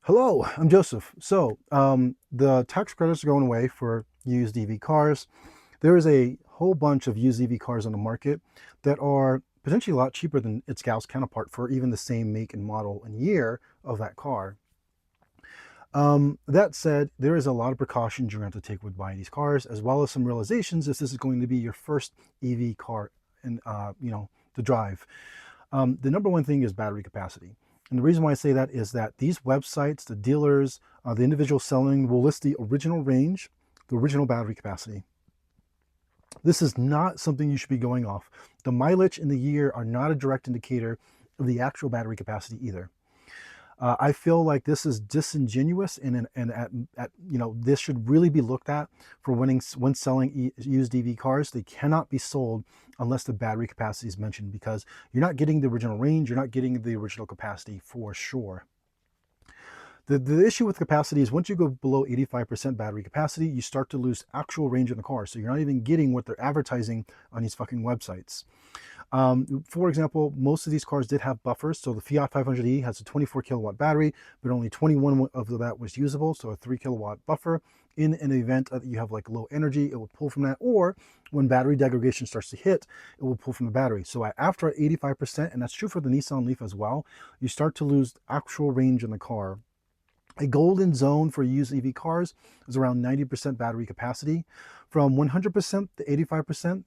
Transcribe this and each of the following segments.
Hello, I'm Joseph. The tax credits are going away for used EV cars. There is a whole bunch of used EV cars on the market that are potentially a lot cheaper than its gal's counterpart for even the same make and model and year of that car. That said, there is a lot of precautions you're going to have to take with buying these cars, as well as some realizations if this is going to be your first EV car and to drive. The number one thing is battery capacity. And the reason why I say that is that these websites, the dealers, the individuals selling will list the original range, the original battery capacity. This is not something you should be going off. The mileage in the year are not a direct indicator of the actual battery capacity either. I feel like this is disingenuous, and this should really be looked at for when selling used EV cars. They cannot be sold unless the battery capacity is mentioned, because you're not getting the original range, you're not getting the original capacity for sure. The issue with capacity is once you go below 85% battery capacity, you start to lose actual range in the car. So you're not even getting what they're advertising on these fucking websites. For example, most of these cars did have buffers. So the Fiat 500e has a 24 kilowatt battery, but only 21 of that was usable. So a 3 kilowatt buffer. In an event that you have like low energy, it will pull from that. Or when battery degradation starts to hit, it will pull from the battery. So after 85%, and that's true for the Nissan Leaf as well, you start to lose actual range in the car. A golden zone for used EV cars is around 90% battery capacity. From 100% to 85%,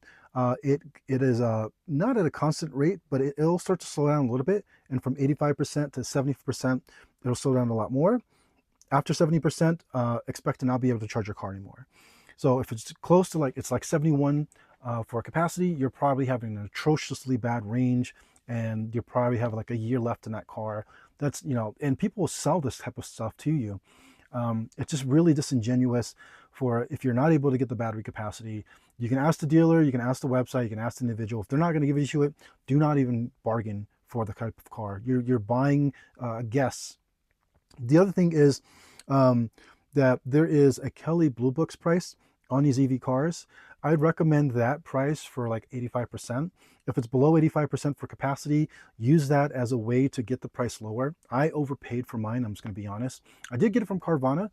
it is not at a constant rate, but it'll start to slow down a little bit. And from 85% to 70%, it'll slow down a lot more. After 70%, expect to not be able to charge your car anymore. So if it's close to it's like 71 for capacity, you're probably having an atrociously bad range, and you probably have like a year left in that car. That's, and people will sell this type of stuff to you. It's just really disingenuous. For if you're not able to get the battery capacity, you can ask the dealer, you can ask the website, you can ask the individual. If they're not going to give you it, do not even bargain for the type of car. You're buying a guess. The other thing is that there is a Kelly Blue Books price on these EV cars. I'd recommend that price for like 85%. If it's below 85% for capacity, use that as a way to get the price lower. I overpaid for mine, I'm just going to be honest. I did get it from Carvana,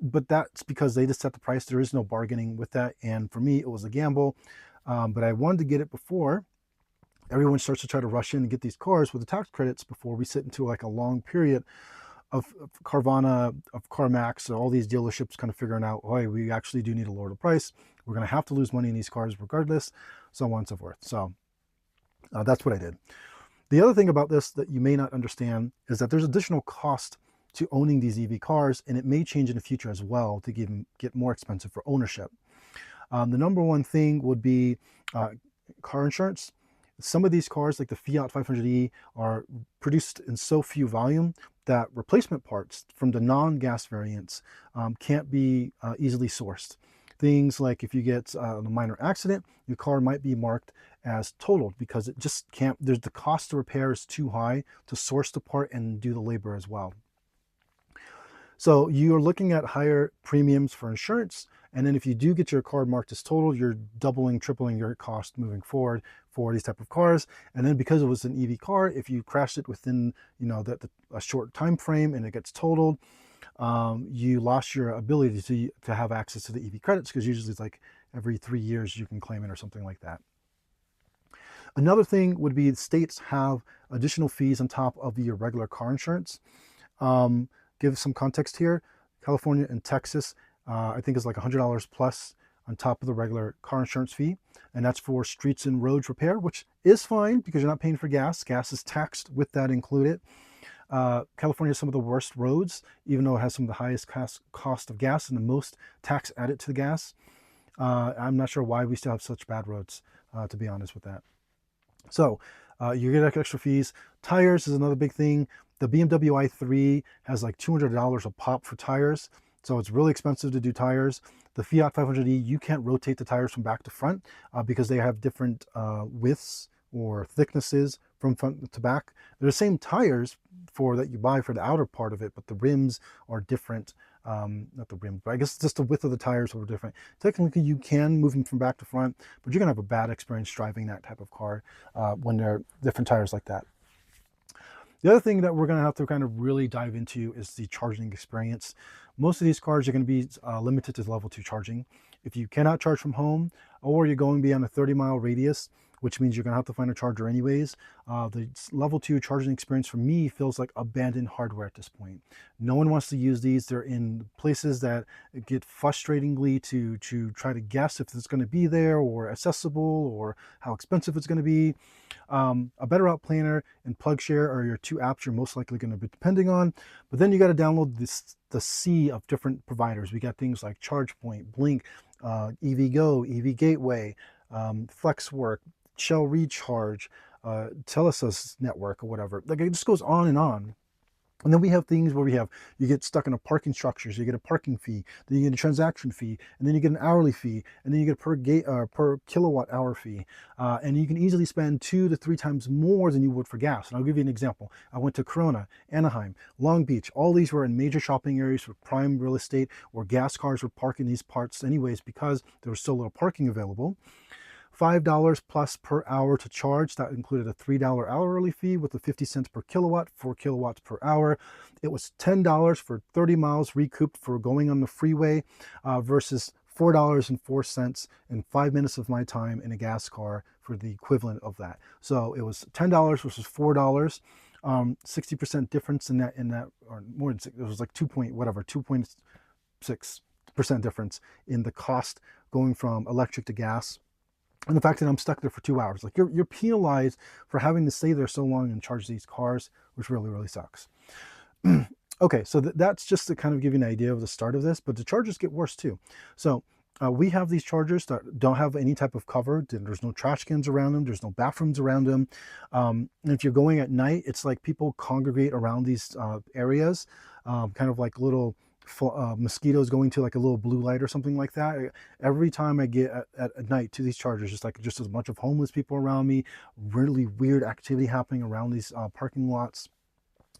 but that's because they just set the price. There is no bargaining with that. And for me, it was a gamble. But I wanted to get it before everyone starts to try to rush in and get these cars with the tax credits before we sit into like a long period of Carvana, of CarMax, all these dealerships kind of figuring out, oh, we actually do need to lower the price. We're going to have to lose money in these cars regardless, so on and so forth. So that's what I did. The other thing about this that you may not understand is that there's additional cost to owning these EV cars, and it may change in the future as well to get more expensive for ownership. The number one thing would be car insurance. Some of these cars, like the Fiat 500e, are produced in so few volume that replacement parts from the non-gas variants can't be easily sourced. Things like if you get a minor accident, your car might be marked as totaled because it just can't, there's the cost to repair is too high to source the part and do the labor as well. So you're looking at higher premiums for insurance. And then if you do get your car marked as totaled, you're doubling, tripling your cost moving forward for these type of cars. And then because it was an EV car, if you crashed it within, a short time frame and it gets totaled, you lost your ability to have access to the EV credits, because usually it's like every 3 years you can claim it or something like that. Another thing would be states have additional fees on top of your regular car insurance. Give some context here. California and Texas, I think is like $100 plus on top of the regular car insurance fee. And that's for streets and roads repair, which is fine because you're not paying for gas. Gas is taxed with that included. California has some of the worst roads, even though it has some of the highest cost of gas and the most tax added to the gas. I'm not sure why we still have such bad roads, to be honest with that. So you get extra fees. Tires is another big thing. The BMW i3 has like $200 a pop for tires. So it's really expensive to do tires. The Fiat 500e, you can't rotate the tires from back to front because they have different widths or thicknesses from front to back. They're the same tires that you buy for the outer part of it, but the rims are different. Not the rims, but I guess just the width of the tires are different. Technically, you can move them from back to front, but you're gonna have a bad experience driving that type of car when there are different tires like that. The other thing that we're going to have to kind of really dive into is the charging experience. Most of these cars are going to be limited to level 2 charging. If you cannot charge from home, or you're going beyond a 30-mile radius, which means you're going to have to find a charger anyways, the level 2 charging experience for me feels like abandoned hardware at this point. No one wants to use these. They're in places that get frustratingly to try to guess if it's going to be there or accessible or how expensive it's going to be. A Better Out Planner and PlugShare are your two apps you're most likely going to be depending on. But then you got to download the sea of different providers. We got things like ChargePoint, Blink, EVgo, EV Gateway, FlexWork, Shell Recharge, Telesis Network, or whatever. Like, it just goes on and on. And then we have things where you get stuck in a parking structure, so you get a parking fee, then you get a transaction fee, and then you get an hourly fee, and then you get a per kilowatt hour fee. And you can easily spend 2 to 3 times more than you would for gas. And I'll give you an example. I went to Corona, Anaheim, Long Beach. All these were in major shopping areas with prime real estate where gas cars were parked in these parts anyways because there was so little parking available. $5 plus per hour to charge. That included a $3 hourly fee with a 50 cents per kilowatt, 4 kilowatts per hour. It was $10 for 30 miles recouped for going on the freeway versus $4.04 and 5 minutes of my time in a gas car for the equivalent of that. So it was $10 versus $4. 60% difference in that, or more than 6, it was like 2.6% difference in the cost going from electric to gas. And the fact that I'm stuck there for 2 hours, like you're penalized for having to stay there so long and charge these cars, which really, really sucks. Okay, so that's just to kind of give you an idea of the start of this, but the chargers get worse too. So we have these chargers that don't have any type of cover. There's no trash cans around them. There's no bathrooms around them. And if you're going at night, it's like people congregate around these areas, kind of like little mosquitoes going to like a little blue light or something like that. Every time I get at night to these chargers, just a bunch of homeless people around me, really weird activity happening around these parking lots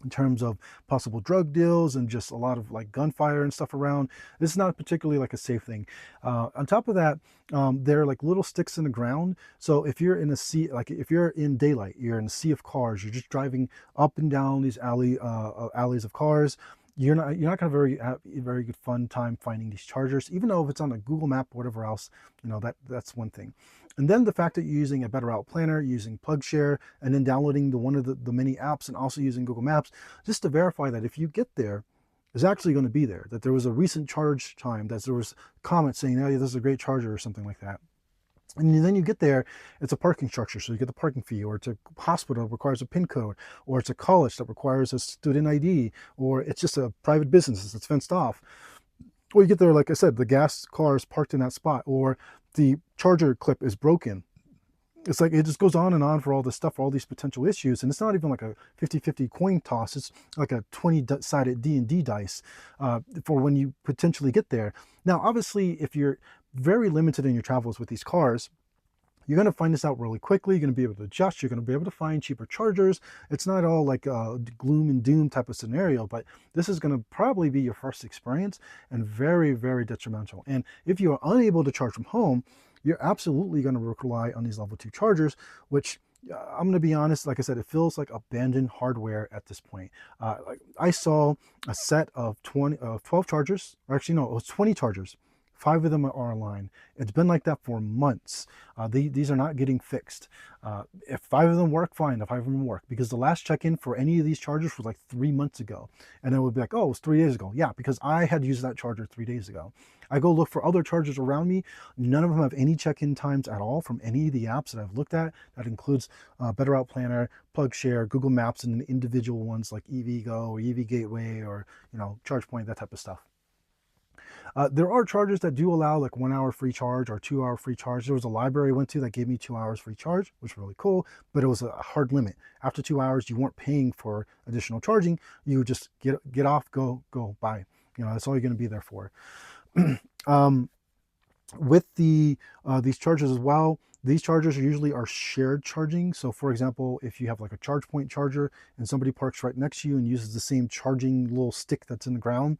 in terms of possible drug deals and just a lot of like gunfire and stuff around. This is not particularly like a safe thing. On top of that, they're like little sticks in the ground. So if you're in a sea, like if you're in daylight, you're in a sea of cars, you're just driving up and down these alleys of cars, you're not going to have a very good fun time finding these chargers, even though if it's on a Google map or whatever else, that's one thing. And then the fact that you're using a Better Out Planner, using PlugShare, and then downloading one of the many apps and also using Google Maps, just to verify that if you get there, it's actually going to be there, that there was a recent charge time, that there was comments saying, oh, yeah, this is a great charger or something like that. And then you get there, it's a parking structure, so you get the parking fee, or it's a hospital that requires a PIN code, or it's a college that requires a student ID, or it's just a private business that's fenced off. Or you get there, like I said, the gas car is parked in that spot, or the charger clip is broken. It's like, it just goes on and on for all this stuff, for all these potential issues. And it's not even like a 50-50 coin toss. It's like a 20-sided D&D dice for when you potentially get there. Now, obviously, if you're very limited in your travels with these cars, you're going to find this out really quickly. You're going to be able to adjust. You're going to be able to find cheaper chargers. It's not all like a gloom and doom type of scenario, but this is going to probably be your first experience and very, very detrimental. And if you are unable to charge from home, you're absolutely going to rely on these level 2 chargers, which I'm going to be honest, like I said, it feels like abandoned hardware at this point. Like I saw a set of 12 chargers, or actually no, it was 20 chargers. 5 of them are online. It's been like that for months. These are not getting fixed. If 5 of them work, fine. If 5 of them work, because the last check-in for any of these chargers was like 3 months ago, and it would be like, oh, it was 3 days ago. Yeah, because I had used that charger 3 days ago. I go look for other chargers around me. None of them have any check-in times at all from any of the apps that I've looked at. That includes Better Out Planner, PlugShare, Google Maps, and individual ones like EVgo or EV Gateway or ChargePoint, that type of stuff. There are chargers that do allow like 1 hour free charge or 2 hour free charge. There was a library I went to that gave me 2 hours free charge, which was really cool, but it was a hard limit. After 2 hours, you weren't paying for additional charging. You would just get off, go, bye. That's all you're going to be there for. With these chargers as well, these chargers usually are shared charging. So for example, if you have like a ChargePoint charger and somebody parks right next to you and uses the same charging little stick that's in the ground,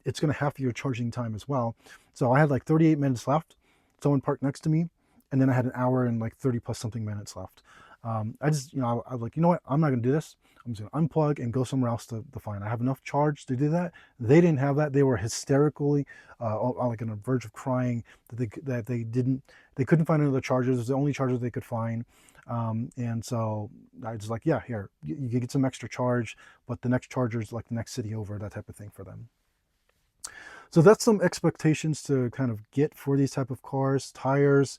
it's going to half your charging time as well. So I had like 38 minutes left. Someone parked next to me, and then I had an hour and like 30 plus something minutes left. I just, I was like, you know what, I'm not gonna do this. I'm just gonna unplug and go somewhere else to find. I have enough charge to do that. They didn't have that. They were hysterically, like on the verge of crying they couldn't find another charger. It was the only charger they could find. And so I was like, yeah, here, you can get some extra charge, but the next charger is like the next city over, that type of thing for them. So that's some expectations to kind of get for these type of cars: tires,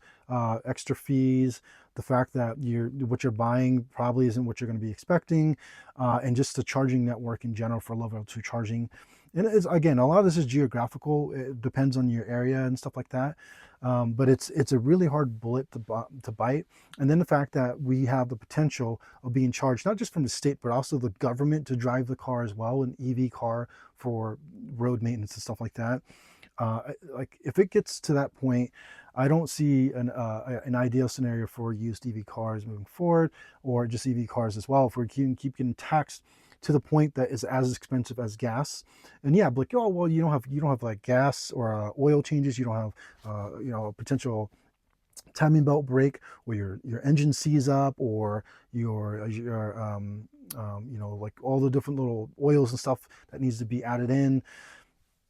extra fees, the fact that what you're buying probably isn't what you're going to be expecting, and just the charging network in general for level 2 charging. And it's, again, a lot of this is geographical. It depends on your area and stuff like that. But it's a really hard bullet to bite. And then the fact that we have the potential of being charged not just from the state, but also the government to drive the car as well, an EV car for road maintenance and stuff like that. Like if it gets to that point, I don't see an ideal scenario for used EV cars moving forward, or just EV cars as well. If we keep getting taxed to the point that is as expensive as gas, and yeah, like, oh well, you don't have like gas or oil changes, you don't have a potential timing belt break, or your engine seizes up, or like all the different little oils and stuff that needs to be added in.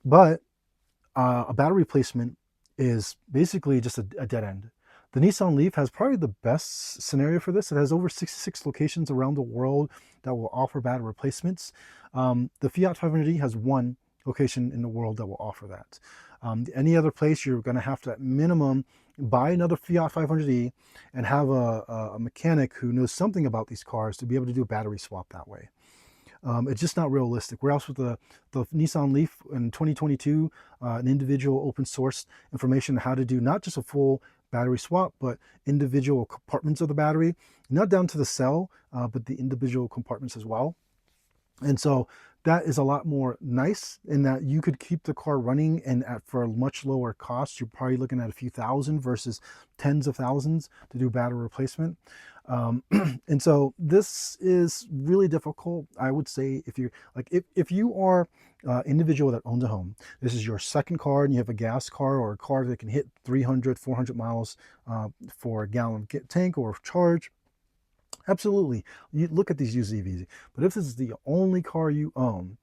But a battery replacement is basically just a dead end. The Nissan Leaf has probably the best scenario for this. It has over 66 locations around the world that will offer battery replacements. The Fiat 500e has one location in the world that will offer that. Any other place, you're going to have to, at minimum, buy another Fiat 500e and have a mechanic who knows something about these cars to be able to do a battery swap that way. It's just not realistic. Whereas with the Nissan Leaf in 2022, an individual open source information on how to do not just a full battery swap, but individual compartments of the battery, not down to the cell, but the individual compartments as well. And so that is a lot more nice in that you could keep the car running, and for a much lower cost. You're probably looking at a few thousand versus tens of thousands to do battery replacement. And so this is really difficult. I would say if you're like, if you are individual that owns a home, this is your second car, and you have a gas car or a car that can hit 300, 400 miles for a gallon tank or charge, absolutely, you look at these used EVs. But if this is the only car you own,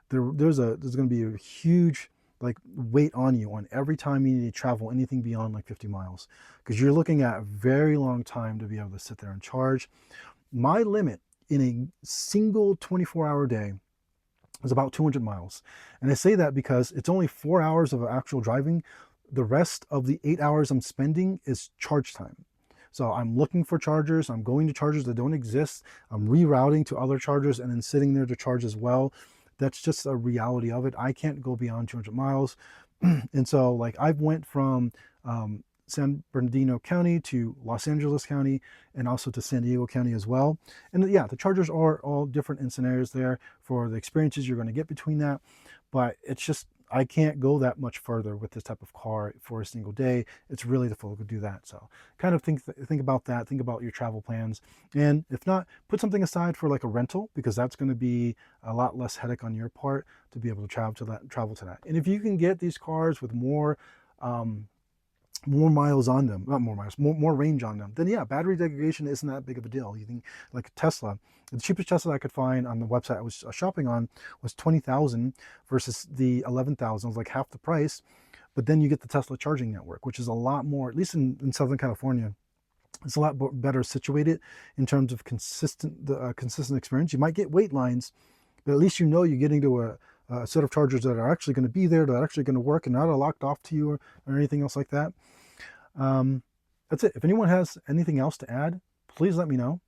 there's going to be a huge like weight on you on every time you need to travel anything beyond like 50 miles, because you're looking at a very long time to be able to sit there and charge. My limit in a single 24-hour day is about 200 miles. And I say that because it's only 4 hours of actual driving. The rest of the 8 hours I'm spending is charge time. So I'm looking for chargers, I'm going to chargers that don't exist, I'm rerouting to other chargers and then sitting there to charge as well. That's just a reality of it. I can't go beyond 200 miles. And so like I've went from San Bernardino County to Los Angeles County, and also to San Diego County as well. And yeah, the chargers are all different in scenarios there for the experiences you're going to get between that. But it's just, I can't go that much further with this type of car for a single day. It's really difficult to do that. So kind of think about that. Think about your travel plans. And if not, put something aside for like a rental, because that's going to be a lot less headache on your part to be able to travel to that. And if you can get these cars with more miles on them, not more miles, more range on them, then yeah, battery degradation isn't that big of a deal. You think like Tesla, the cheapest Tesla I could find on the website I was shopping on was 20,000 versus the 11,000. It was like half the price. But then you get the Tesla charging network, which is a lot more, at least in Southern California, it's a lot better situated in terms of consistent experience. You might get wait lines, but at least you're getting to a set of chargers that are actually going to be there, that are actually going to work and not locked off to you or anything else like that. That's it. If anyone has anything else to add, please let me know.